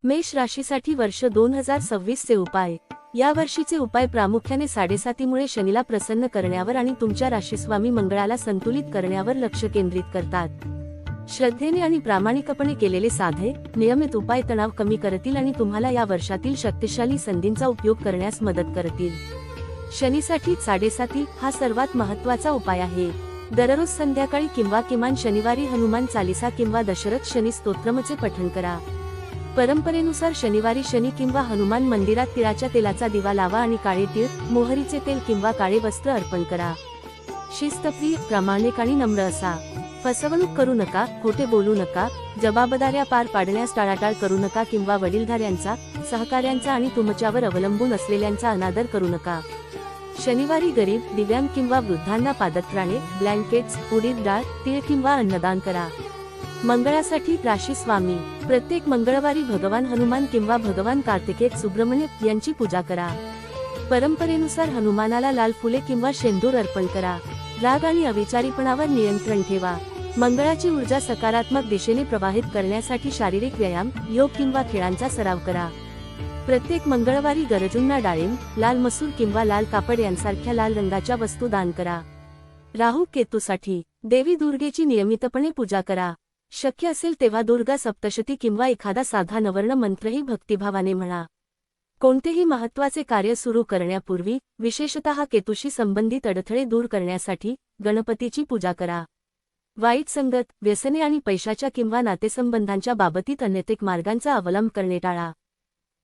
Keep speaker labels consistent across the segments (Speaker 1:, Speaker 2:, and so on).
Speaker 1: मेष राशीसाठी वर्ष 2026 चे उपाय। या वर्षीचे उपाय प्रामुख्याने साडेसातीमुळे शनीला प्रसन्न करण्यावर आणि तुमच्या राशीस्वामी मंगळाला संतुलित करण्यावर लक्ष केंद्रित करतात। श्रद्धेने आणि प्रामाणिकपणे केलेले साधे, नियमित उपाय तणाव कमी करतील आणि तुम्हाला या वर्षातील शक्तिशाली संधींचा उपयोग करण्यास मदत करतील। शनीसाठी साडेसाती हा सर्वात महत्त्वाचा उपाय आहे। दररोज संध्याकाळी किंवा किमान शनिवारी हनुमान चालीसा किंवा दशरथ शनी स्तोत्रमचे पठण करा। परंपरेनुसार शनिवारी शनी किंवा हनुमान मंदिरात तिळाच्या तेलाचा दिवा लावा आणि काळे तीळ, मोहरीचे तेल किंवा काळे वस्त्र अर्पण करा। शिस्तप्रिय, प्रामाणिक आणि नम्र असा। फसवणूक करू नका, खोटे बोलू नका, जबाबदाऱ्या पार पाडण्यास टाळाटाळ करू नका किंवा वडीलधाऱ्यांचा, सहकाऱ्यांचा आणि तुमच्यावर अवलंबून असलेल्यांचा अनादर करू नका। शनिवारी गरीब, दिव्यांग किंवा वृद्धांना पादत्राणे, ब्लँकेट्स, उडीद डाळ, तीळ किंवा अन्नदान करा। मंगळासाठी राशी स्वामी, प्रत्येक मंगळवारी भगवान हनुमान किंवा भगवान कार्तिकेय सुब्रमण्य यांची पूजा करा। परंपरेनुसार हनुमानाला लाल फुले किंवा शेंदूर अर्पण करा। राग आणि अविचारीपणावर नियंत्रण ठेवा। मंगळाची ऊर्जा सकारात्मक दिशेने प्रवाहित करण्यासाठी शारीरिक व्यायाम, योग किंवा खेळांचा सराव करा। प्रत्येक मंगळवारी गरजूंना डाळिंब, लाल मसूर किंवा लाल कापड यांसारख्या लाल रंगाच्या वस्तू दान करा। राहू केतूसाठी देवी दुर्गेची नियमितपणे पूजा करा। शक्य असेल तेव्हा दुर्गा सप्तशती किंवा एखादा साधा नवर्ण मंत्रही भक्तिभावाने म्हणा। कोणतेही महत्त्वाचे कार्य सुरू करण्यापूर्वी, विशेषतः केतूशी संबंधित अडथळे दूर करण्यासाठी, गणपतीची पूजा करा। वाईट संगत, व्यसने आणि पैशाच्या किंवा नातेसंबंधांच्या बाबतीत अनैतिक मार्गांचा अवलंब करणे टाळा।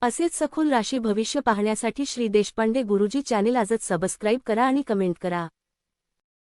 Speaker 1: असेच सखोल राशी भविष्य पाहण्यासाठी श्री देशपांडे गुरुजी चॅनेल आजच सबस्क्राईब करा आणि कमेंट करा।